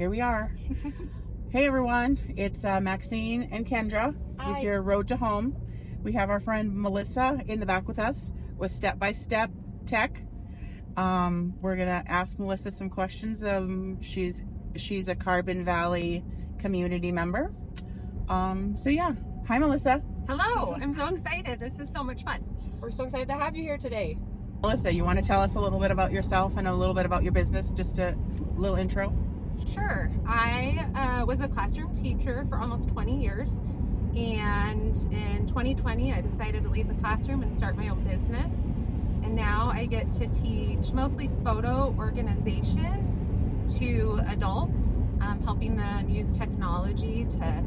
Here we are. Hey everyone, it's Maxine and Kendra with your Road to Home. We have our friend Melissa in the back with us with Step by Step Tech. We're gonna ask Melissa some questions. She's a Carbon Valley community member. So yeah, hi Melissa. Hello, I'm so excited. This is so much fun. We're so excited to have you here today. Melissa, you want to tell us a little bit about yourself and a little bit about your business? Just a little intro. Sure. I was a classroom teacher for almost 20 years, and in 2020 I decided to leave the classroom and start my own business. And now I get to teach mostly photo organization to adults, helping them use technology to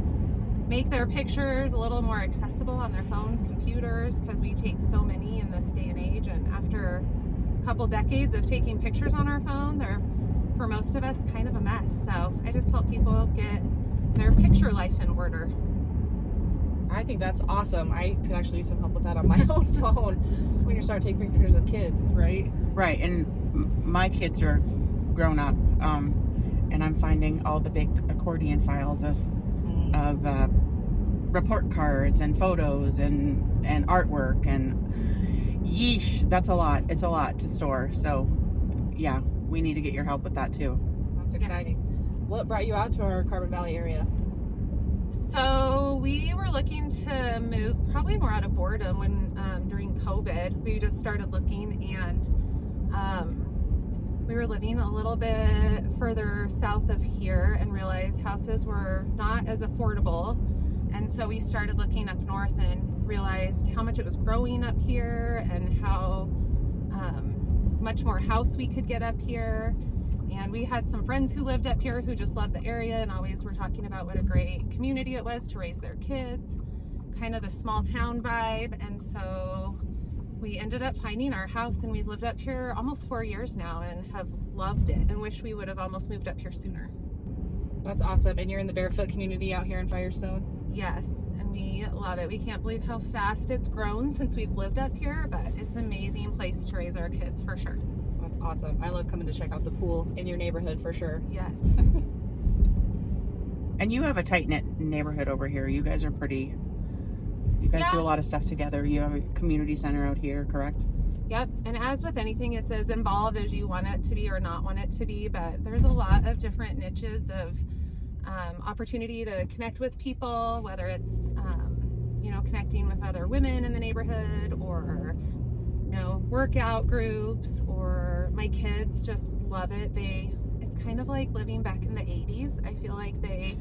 make their pictures a little more accessible on their phones, computers, because we take so many in this day and age. And after a couple decades of taking pictures on our phone, they're, for most of us, kind of a mess. So I just help people get their picture life in order. I think that's awesome. I could actually use some help with that on my own phone when you start taking pictures of kids, right? Right, and my kids are grown up, and I'm finding all the big accordion files of report cards and photos and artwork, and yeesh, that's a lot. It's a lot to store. So yeah, we need to get your help with that too. That's exciting. Yes. What brought you out to our Carbon Valley area? So we were looking to move probably more out of boredom when during COVID. We just started looking, and we were living a little bit further south of here and realized houses were not as affordable. And so we started looking up north and realized how much it was growing up here and how much more house we could get up here. And we had some friends who lived up here who just loved the area and always were talking about what a great community it was to raise their kids, kind of the small town vibe. And so we ended up finding our house, and we've lived up here almost 4 years now and have loved it and wish we would have almost moved up here sooner. That's awesome. And you're in the barefoot community out here in Firestone? Yes, and we love it. We can't believe how fast it's grown since we've lived up here, but it's an amazing place to raise our kids for sure. That's awesome. I love coming to check out the pool in your neighborhood for sure. Yes. And you have a tight-knit neighborhood over here. You guys are pretty... You guys do a lot of stuff together. You have a community center out here, correct? Yep, and as with anything, it's as involved as you want it to be or not want it to be, but there's a lot of different niches of opportunity to connect with people, whether it's, connecting with other women in the neighborhood, or, workout groups, or my kids just love it. It's kind of like living back in the 80s. I feel like they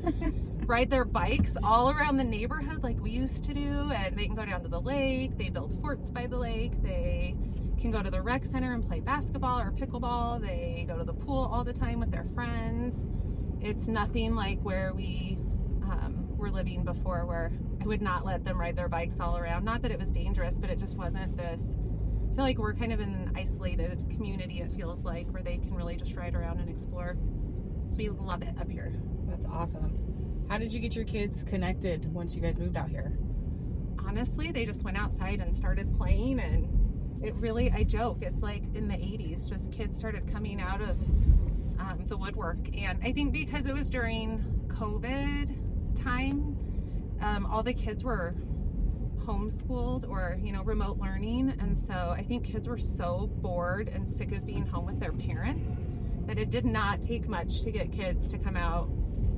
ride their bikes all around the neighborhood like we used to do, and they can go down to the lake. They build forts by the lake. They can go to the rec center and play basketball or pickleball. They go to the pool all the time with their friends. It's nothing like where we were living before, where I would not let them ride their bikes all around. Not that it was dangerous, but it just wasn't this. I feel like we're kind of in an isolated community, it feels like, where they can really just ride around and explore. So we love it up here. That's awesome. How did you get your kids connected once you guys moved out here? Honestly, they just went outside and started playing, and it really, I joke, it's like in the 80s, just kids started coming out of the woodwork. And I think because it was during COVID time, all the kids were homeschooled or remote learning, and so I think kids were so bored and sick of being home with their parents that it did not take much to get kids to come out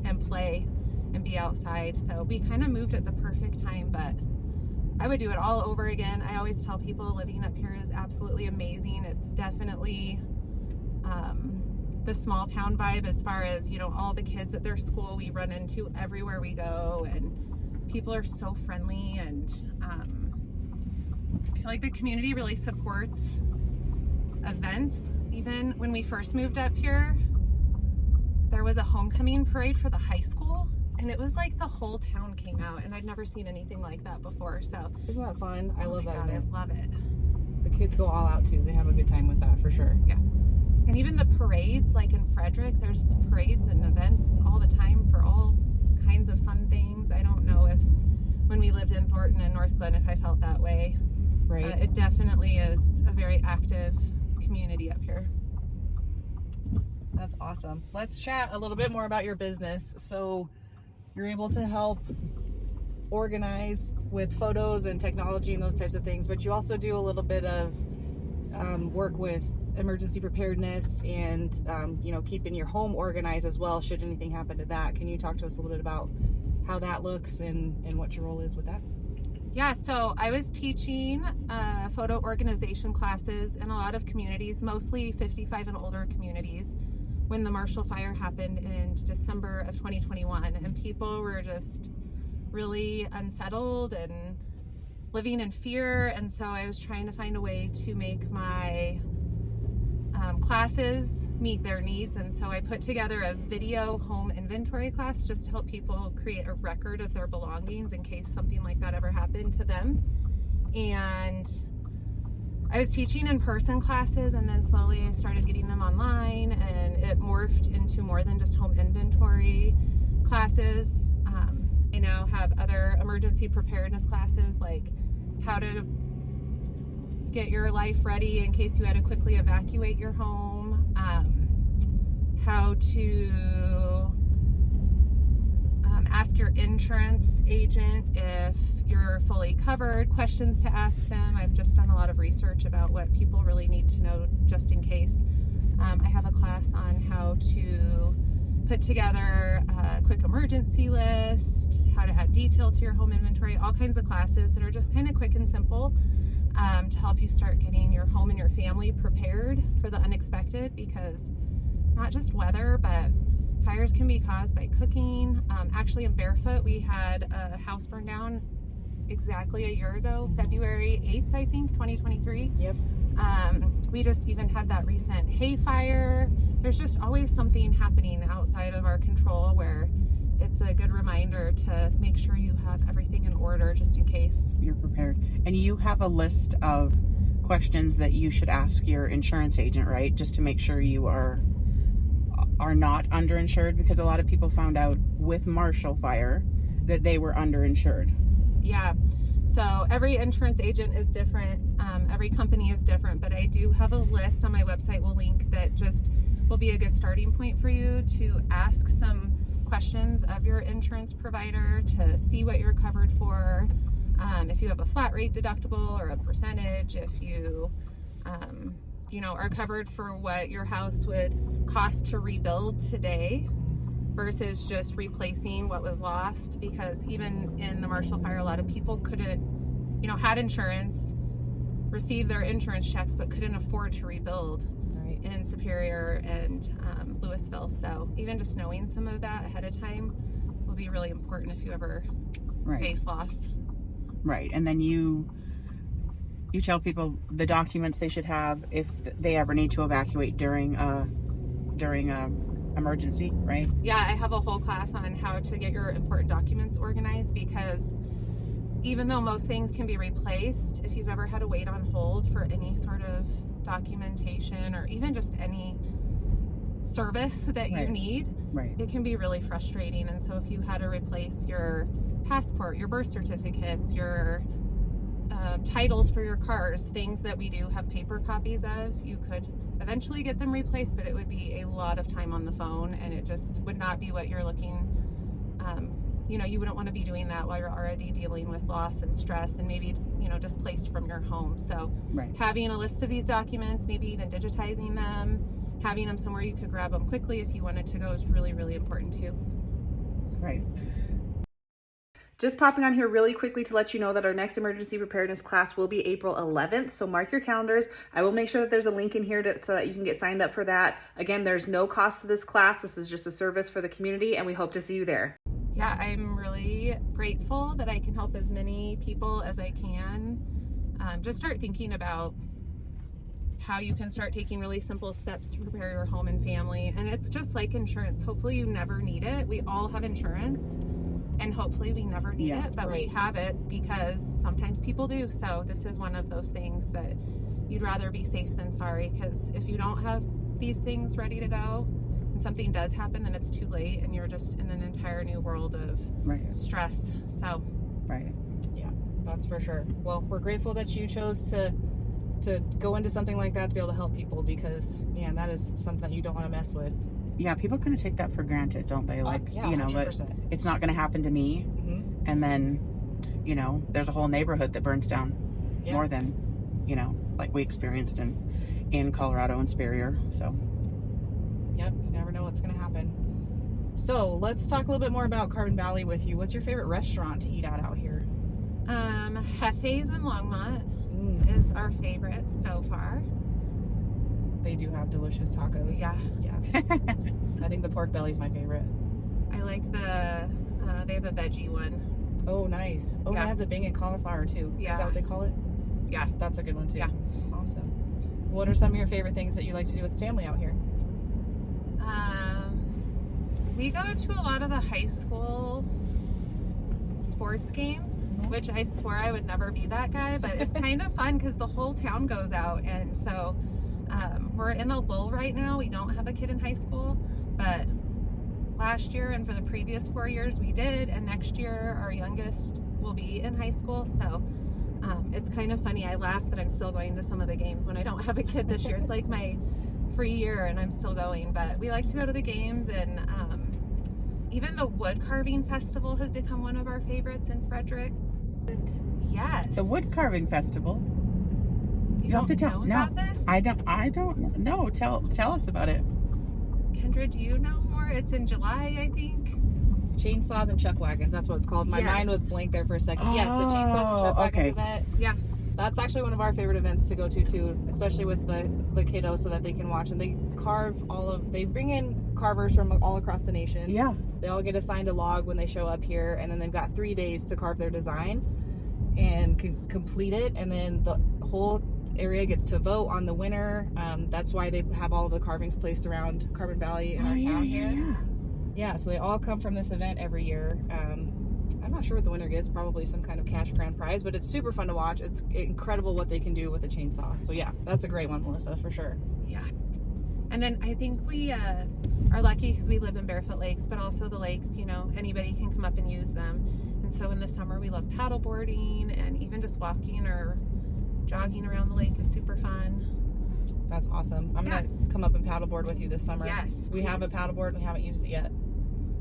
and play and be outside. So we kind of moved at the perfect time, but I would do it all over again. I always tell people living up here is absolutely amazing. It's definitely the small town vibe, as far as all the kids at their school we run into everywhere we go, and people are so friendly, and I feel like the community really supports events. Even when we first moved up here, there was a homecoming parade for the high school, and it was like the whole town came out, and I'd never seen anything like that before. So isn't that fun? I love that. I love it. The kids go all out too. They have a good time with that for sure. Yeah. And even the parades, like in Frederick, there's parades and events all the time for all kinds of fun things. I don't know if when we lived in Thornton and North Glen, if I felt that way. Right. It definitely is a very active community up here. That's awesome. Let's chat a little bit more about your business. So you're able to help organize with photos and technology and those types of things, but you also do a little bit of work with emergency preparedness and keeping your home organized as well should anything happen to that. Can you talk to us a little bit about how that looks and what your role is with that? Yeah, so I was teaching photo organization classes in a lot of communities, mostly 55 and older communities, when the Marshall Fire happened in December of 2021, and people were just really unsettled and living in fear. And so I was trying to find a way to make my classes meet their needs, and so I put together a video home inventory class just to help people create a record of their belongings in case something like that ever happened to them. And I was teaching in-person classes, and then slowly I started getting them online, and it morphed into more than just home inventory classes. I now have other emergency preparedness classes, like how to get your life ready in case you had to quickly evacuate your home, how to ask your insurance agent if you're fully covered, questions to ask them. I've just done a lot of research about what people really need to know just in case. I have a class on how to put together a quick emergency list, how to add detail to your home inventory, all kinds of classes that are just kind of quick and simple to help you start getting your home and your family prepared for the unexpected, because not just weather, but fires can be caused by cooking. Actually, in Barefoot, we had a house burn down exactly a year ago, February 8th, I think, 2023. Yep. We just even had that recent hay fire. There's just always something happening outside of our control where it's a good reminder to make sure you have everything in order just in case. You're prepared. And you have a list of questions that you should ask your insurance agent, right? Just to make sure you are not underinsured, because a lot of people found out with Marshall Fire that they were underinsured. Yeah. So every insurance agent is different. Every company is different, but I do have a list on my website. We'll link that just will be a good starting point for you to ask some questions of your insurance provider to see what you're covered for. If you have a flat rate deductible or a percentage, if you, are covered for what your house would cost to rebuild today versus just replacing what was lost. Because even in the Marshall Fire, a lot of people couldn't, had insurance, received their insurance checks, but couldn't afford to rebuild in Superior and Louisville. So even just knowing some of that ahead of time will be really important if you ever face loss. Right. And then you tell people the documents they should have if they ever need to evacuate during emergency, right? Yeah, I have a whole class on how to get your important documents organized, because even though most things can be replaced, if you've ever had to wait on hold for any sort of documentation or even just any service that you need, it can be really frustrating. And so if you had to replace your passport, your birth certificates, your titles for your cars, things that we do have paper copies of, you could eventually get them replaced, but it would be a lot of time on the phone, and it just would not be what you're looking. You wouldn't want to be doing that while you're already dealing with loss and stress and maybe displaced from your home. So having a list of these documents, maybe even digitizing them, having them somewhere you could grab them quickly if you wanted to go, is really, really important too. Right. Just popping on here really quickly to let you know that our next emergency preparedness class will be April 11th. So mark your calendars. I will make sure that there's a link in here so that you can get signed up for that. Again, there's no cost to this class. This is just a service for the community, and we hope to see you there. Yeah, I'm really grateful that I can help as many people as I can. Just start thinking about how you can start taking really simple steps to prepare your home and family. And it's just like insurance. Hopefully you never need it. We all have insurance, and hopefully we never need it, but we have it because sometimes people do. So this is one of those things that you'd rather be safe than sorry, because if you don't have these things ready to go and something does happen, then it's too late and you're just in an entire new world of stress. So yeah, that's for sure. Well, we're grateful that you chose to to go into something like that, to be able to help people, because man, that is something that you don't want to mess with. Yeah, people kind of take that for granted, don't they? Like, yeah, you know, 100%. that it's not going to happen to me. Mm-hmm. And then, you know, there's a whole neighborhood that burns down more than, you know, like we experienced in Colorado and Superior. So, yep, you never know what's going to happen. So let's talk a little bit more about Carbon Valley with you. What's your favorite restaurant to eat at out here? Hefe's in Longmont is our favorite so far. They do have delicious tacos. Yeah. I think the pork belly's my favorite. I like they have a veggie one. Oh, nice. Oh, they have the bang and cauliflower too. Yeah. Is that what they call it? Yeah. That's a good one too. Yeah. Awesome. What are some of your favorite things that you like to do with family out here? We go to a lot of the high school sports games, which I swore I would never be that guy, but it's kind of fun because the whole town goes out. And so we're in a lull right now. We don't have a kid in high school, but last year and for the previous 4 years we did, and next year our youngest will be in high school. So it's kind of funny. I laugh that I'm still going to some of the games when I don't have a kid this year. It's like my free year and I'm still going, but we like to go to the games. And even the wood carving festival has become one of our favorites in Frederick. Yes. The wood carving festival. You have to tell. know No, about this? I don't know. Tell us about it. Kendra, do you know more? It's in July, I think. Chainsaws and Chuck Wagons. That's what it's called. My mind was blank there for a second. Yes, the Chainsaws and Chuck Wagon event. Yeah. That's actually one of our favorite events to go to too, especially with the kiddos, so that they can watch, and they carve they bring in carvers from all across the nation. Yeah. They all get assigned a log when they show up here, and then they've got 3 days to carve their design and complete it, and then the whole area gets to vote on the winner. That's why they have all of the carvings placed around Carbon Valley in our town here. Yeah, so they all come from this event every year. I'm not sure what the winner gets, probably some kind of cash grand prize, but it's super fun to watch. It's incredible what they can do with a chainsaw. So yeah, that's a great one, Melissa, for sure. Yeah. And then I think we are lucky because we live in Barefoot Lakes, but also the lakes, you know, anybody can come up and use them. And so in the summer we love paddle boarding, and even just walking or jogging around the lake is super fun. That's awesome. I'm gonna come up and paddleboard with you this summer. Yes, we have a paddleboard. We haven't used it yet.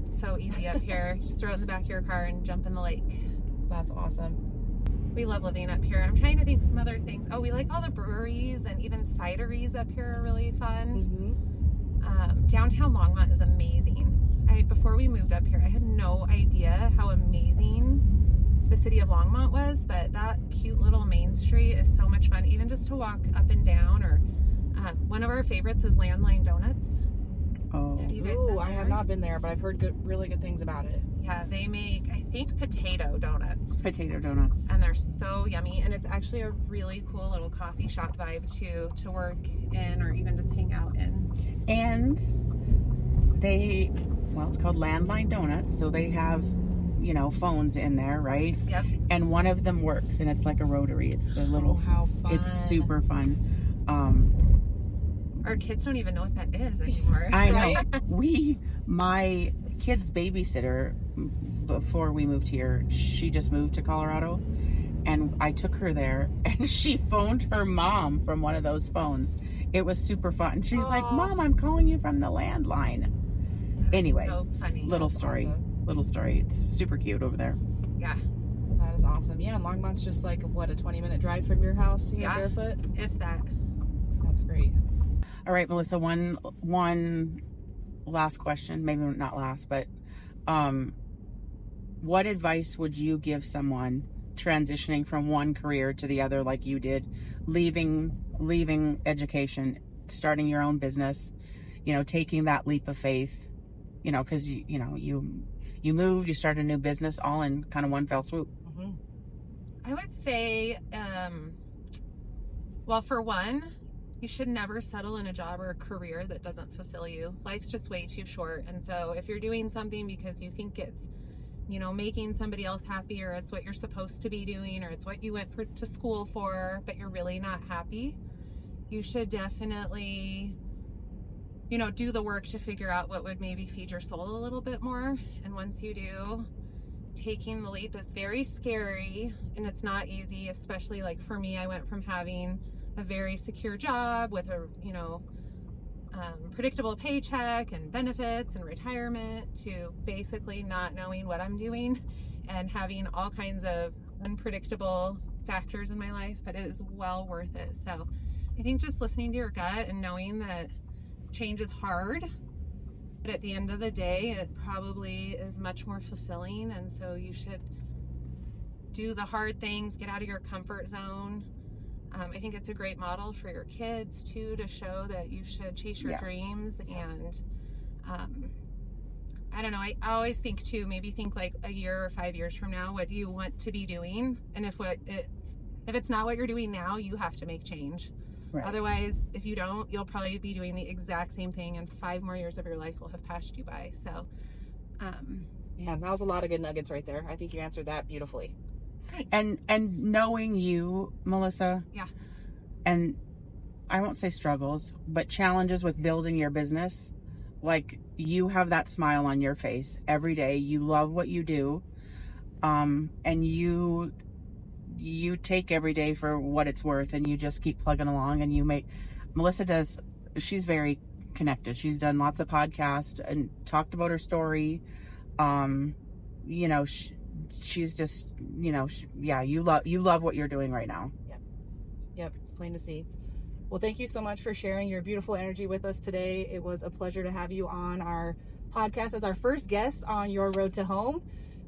So easy up here. Just throw it in the back of your car and jump in the lake. That's awesome. We love living up here. I'm trying to think some other things. Oh, we like all the breweries, and even cideries up here are really fun. Downtown Longmont is amazing. Before we moved up here, I had no idea how amazing the city of Longmont was, but that cute little main street is so much fun, even just to walk up and down. Or one of our favorites is Landline Donuts. Oh, have you guys been there? I have not been there, but I've heard really good things about it. Yeah, they make, I think, potato donuts. Potato donuts. And they're so yummy. And it's actually a really cool little coffee shop vibe to work in, or even just hang out in. And it's called Landline Donuts. So they have, you know, phones in there, right? Yep. And one of them works, and it's like a rotary. It's the little, how fun. It's super fun. Our kids don't even know what that is anymore. I know. My kid's babysitter, before we moved here, she just moved to Colorado, and I took her there, and she phoned her mom from one of those phones. It was super fun. She's like, "Mom, I'm calling you from the landline." Anyway, so funny. Little story. It's super cute over there. Yeah. That is awesome. Yeah, and Longmont's just like, what, a 20-minute drive from your house here, Barefoot? If that. That's great. All right, Melissa, one last question, maybe not last, but what advice would you give someone transitioning from one career to the other, like you did, leaving education, starting your own business, you know, taking that leap of faith, you know, because you moved, you started a new business, all in kind of one fell swoop? I would say, well, for one, you should never settle in a job or a career that doesn't fulfill you. Life's just way too short. And so if you're doing something because you think it's, you know, making somebody else happy, or it's what you're supposed to be doing, or it's what you went to school for, but you're really not happy, you should definitely, you know, do the work to figure out what would maybe feed your soul a little bit more. And once you do, taking the leap is very scary, and it's not easy, especially like for me, I went from having a very secure job with a, predictable paycheck and benefits and retirement, to basically not knowing what I'm doing and having all kinds of unpredictable factors in my life, but it is well worth it. So I think just listening to your gut and knowing that change is hard, but at the end of the day, it probably is much more fulfilling. And so you should do the hard things, get out of your comfort zone. I think it's a great model for your kids too, to show that you should chase your dreams. And I don't know, I always think too, maybe think like a year or 5 years from now, what do you want to be doing? And if it's not what you're doing now, you have to make change. Right. Otherwise, if you don't, you'll probably be doing the exact same thing, and 5 more years of your life will have passed you by. So yeah, that was a lot of good nuggets right there. I think you answered that beautifully. And knowing you, Melissa, and I won't say struggles, but challenges with building your business, like, you have that smile on your face every day. You love what you do, and you take every day for what it's worth, and you just keep plugging along. And she's very connected. She's done lots of podcasts and talked about her story. She's just, you love what you're doing right now. Yep, it's plain to see. Well, thank you so much for sharing your beautiful energy with us today. It was a pleasure to have you on our podcast as our first guest on Your Road to Home.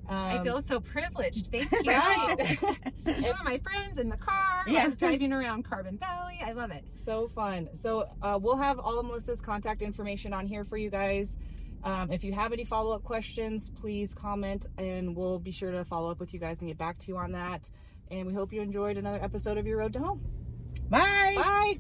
I feel so privileged. Thank you. Right. Two of my friends in the car, driving around Carbon Valley. I love it. So fun. So we'll have all of Melissa's contact information on here for you guys. If you have any follow-up questions, please comment, and we'll be sure to follow up with you guys and get back to you on that. And we hope you enjoyed another episode of Your Road to Home. Bye. Bye.